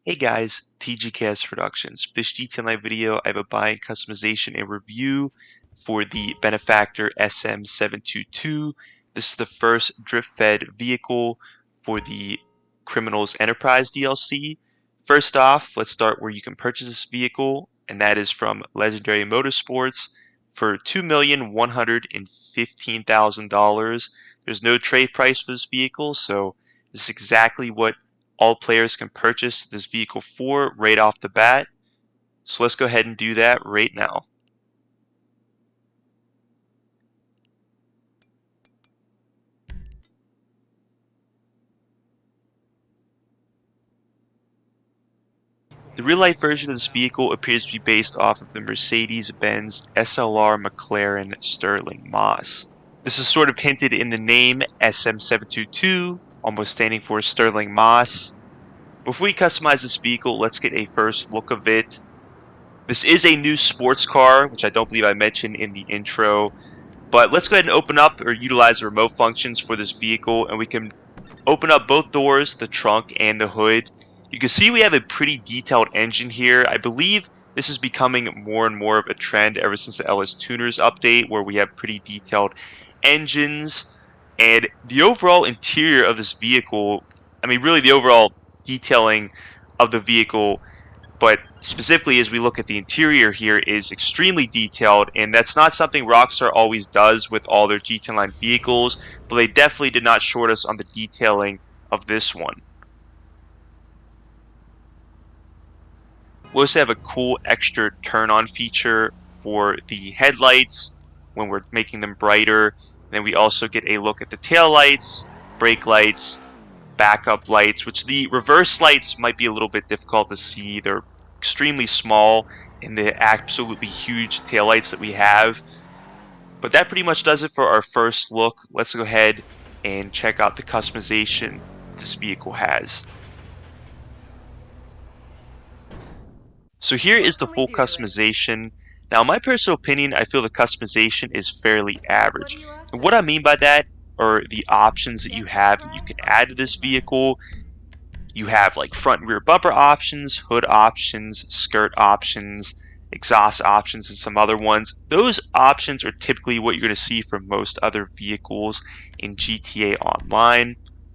Hey guys, TGKS Productions. For this detail night video, I have a buying customization and review for the Benefactor SM722. This is the first drift-fed vehicle for the Criminals Enterprise DLC. First off, let's start where you can purchase this vehicle, and that is from Legendary Motorsports for $2,115,000. There's no trade price for this vehicle, so this is exactly what all players can purchase this vehicle for right off the bat. So let's go ahead and do that right now. The real-life version of this vehicle appears to be based off of the Mercedes-Benz SLR McLaren Stirling Moss. This is sort of hinted in the name SM722, almost standing for Stirling Moss. Before we customize this vehicle, let's get a first look of it. This is a new sports car, which I don't believe I mentioned in the intro. But let's go ahead and open up or utilize the remote functions for this vehicle, and we can open up both doors, the trunk and the hood. You can see we have a pretty detailed engine here. I believe this is becoming more and more of a trend ever since the LS Tuners update, where we have pretty detailed engines. And the overall interior of this vehicle, I mean really the overall detailing of the vehicle, but specifically as we look at the interior here, is extremely detailed, and that's not something Rockstar always does with all their GT line vehicles, but they definitely did not short us on the detailing of this one. We also have a cool extra turn-on feature for the headlights when we're making them brighter. And then we also get a look at the tail lights, brake lights, backup lights, which the reverse lights might be a little bit difficult to see. They're extremely small in the absolutely huge taillights that we have. But that pretty much does it for our first look. Let's go ahead and check out the customization this vehicle has. So here is the full customization. Now, in my personal opinion, I feel the customization is fairly average. And what I mean by that are the options that you have that you can add to this vehicle. You have like front and rear bumper options, hood options, skirt options, exhaust options, and some other ones. Those options are typically what you're going to see from most other vehicles in GTA Online.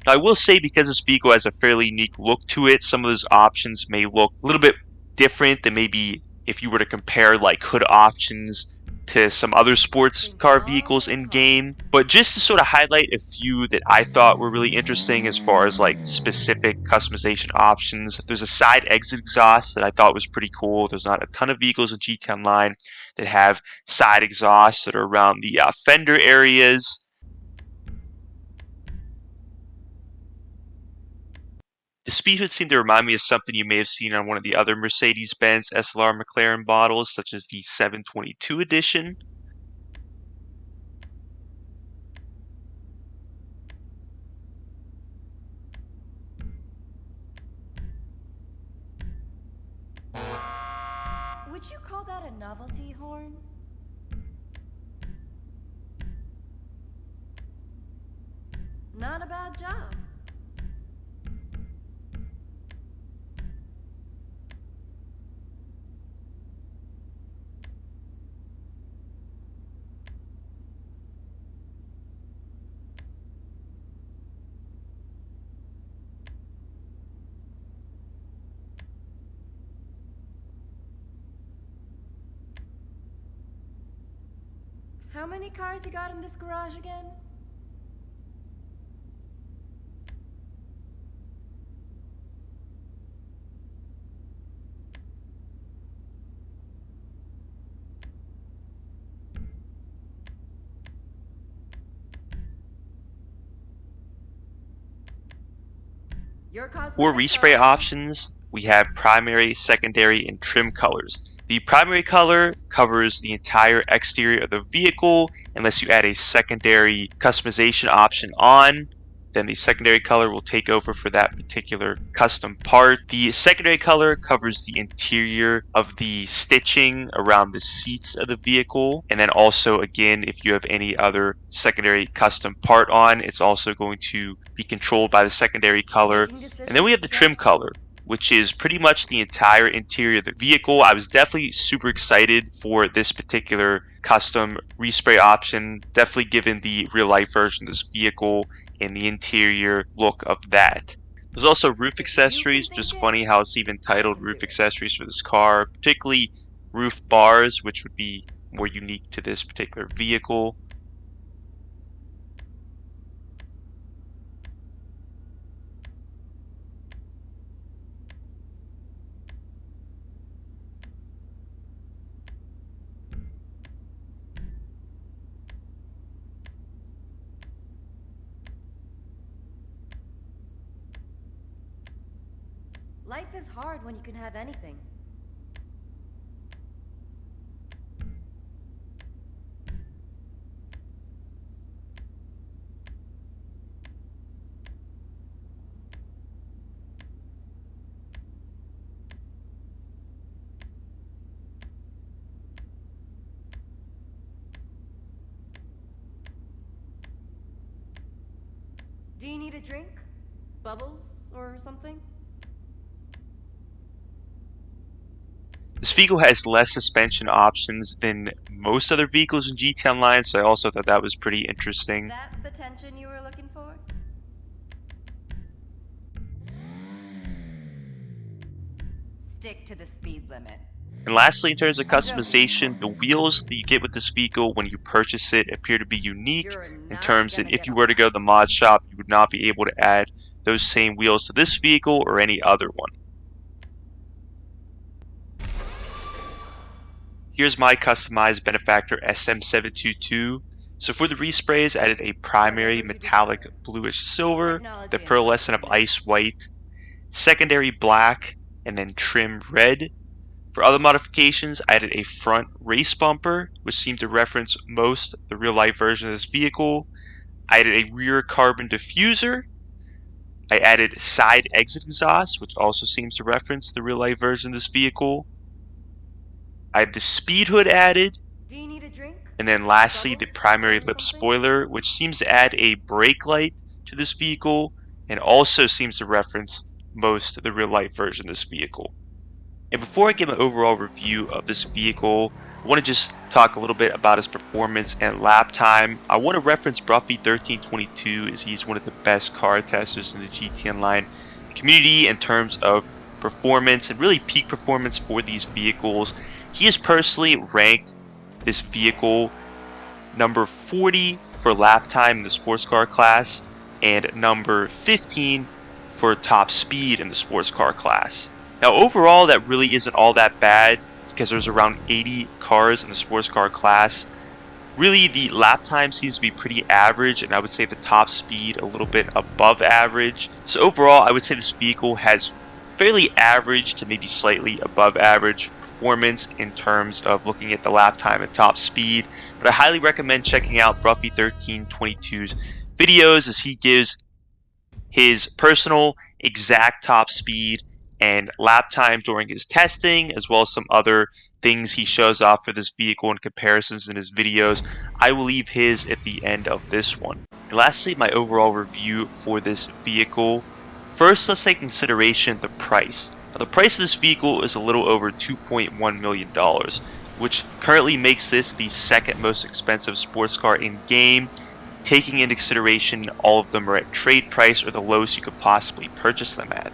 Now, I will say, because this vehicle has a fairly unique look to it, some of those options may look a little bit different than maybe if you were to compare like hood options to some other sports car vehicles in game. But just to sort of highlight a few that I thought were really interesting as far as like specific customization options, there's a side exit exhaust that I thought was pretty cool. There's not a ton of vehicles in GT Online that have side exhausts that are around the fender areas. The speed hood seemed to remind me of something you may have seen on one of the other Mercedes-Benz SLR McLaren models, such as the 722 edition. Would you call that a novelty horn? Not a bad job. How many cars you got in this garage again? For respray options, we have primary, secondary, and trim colors. The primary color covers the entire exterior of the vehicle unless you add a secondary customization option on. Then the secondary color will take over for that particular custom part. The secondary color covers the interior of the stitching around the seats of the vehicle. And then also, again, if you have any other secondary custom part on, it's also going to be controlled by the secondary color. And then we have the trim color. which is pretty much the entire interior of the vehicle. I was definitely super excited for this particular custom respray option, definitely given the real life version of this vehicle and the interior look of that. There's also roof If you can accessories, paint just it, funny how it's even I titled can do roof it. accessories for this car, particularly roof bars, which would be more unique to this particular vehicle. Life is hard when you can have anything. Do you need a drink? Bubbles or something? This vehicle has less suspension options than most other vehicles in GT Online, so I also thought that was pretty interesting. That the tension you were looking for? Stick to the speed limit. And lastly, in terms of I'm joking, of customization, the course. wheels that you get with this vehicle when you purchase it appear to be unique You're in not terms that gonna if get you a were to go to lot. the mod shop, you would not be able to add those same wheels to this vehicle or any other one. Here's my customized Benefactor SM722. So for the resprays, I added a primary Whatever you metallic desire. bluish silver, the Technology and pearlescent of refinement. ice white, secondary black, and then trim red. For other modifications, I added a front race bumper, which seemed to reference most the real life version of this vehicle. I added a rear carbon diffuser. I added side exit exhaust, which also seems to reference the real life version of this vehicle. I have the speed hood added. Do you need a drink? And then lastly, the Bubbles primary or lip something? spoiler, which seems to add a brake light to this vehicle and also seems to reference most of the real life version of this vehicle. And before I give an overall review of this vehicle, I want to just talk a little bit about its performance and lap time. I want to reference Bruffy1322 as he's one of the best car testers in the GT Online community in terms of performance and really peak performance for these vehicles. He has personally ranked this vehicle number 40 for lap time in the sports car class and number 15 for top speed in the sports car class. Now overall that really isn't all that bad because there's around 80 cars in the sports car class. Really the lap time seems to be pretty average, and I would say the top speed a little bit above average. So overall I would say this vehicle has fairly average to maybe slightly above average performance in terms of looking at the lap time and top speed. But I highly recommend checking out Bruffy1322's videos as he gives his personal exact top speed and lap time during his testing, as well as some other things he shows off for this vehicle and comparisons in his videos. I will leave his at the end of this one. And lastly, my overall review for this vehicle. First, let's take into consideration the price. Now, the price of this vehicle is a little over $2.1 million, which currently makes this the second most expensive sports car in game. Taking into consideration all of them are at trade price or the lowest you could possibly purchase them at.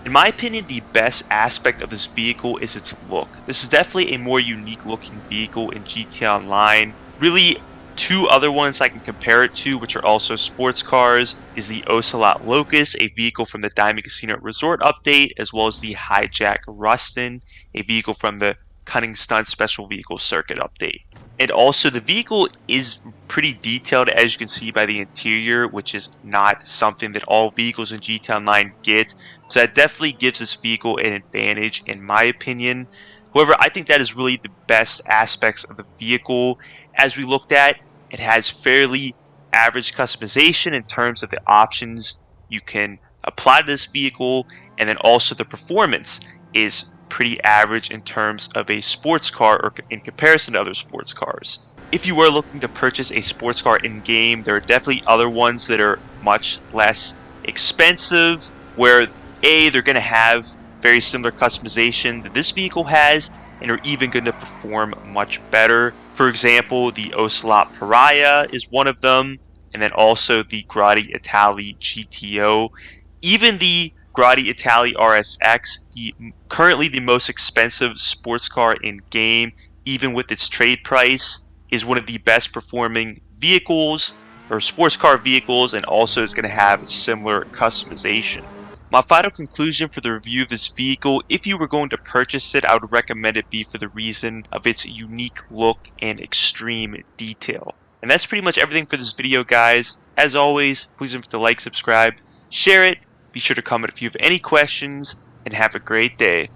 In my opinion, the best aspect of this vehicle is its look. This is definitely a more unique looking vehicle in GT Online. Really, two other ones I can compare it to, which are also sports cars, is the Ocelot Locust, a vehicle from the Diamond Casino Resort update, as well as the Hijack Rustin, a vehicle from the Cunning Stunt Special Vehicle Circuit update. And also the vehicle is pretty detailed, as you can see by the interior, which is not something that all vehicles in GT Online get. So that definitely gives this vehicle an advantage in my opinion. However, I think that is really the best aspects of the vehicle. As we looked at, it has fairly average customization in terms of the options you can apply to this vehicle, and then also the performance is pretty average in terms of a sports car or in comparison to other sports cars. If you were looking to purchase a sports car in game, there are definitely other ones that are much less expensive, where A, they're going to have very similar customization that this vehicle has and are even going to perform much better. For example, the Ocelot Pariah is one of them, and then also the Grotti Itali GTO. Even the Grotti Itali RSX, currently the most expensive sports car in game, even with its trade price, is one of the best performing vehicles or sports car vehicles, and also is going to have similar customization. My final conclusion for the review of this vehicle: if you were going to purchase it, I would recommend it be for the reason of its unique look and extreme detail. And that's pretty much everything for this video, guys. As always, please don't forget to like, subscribe, share it. Be sure to comment if you have any questions, and have a great day.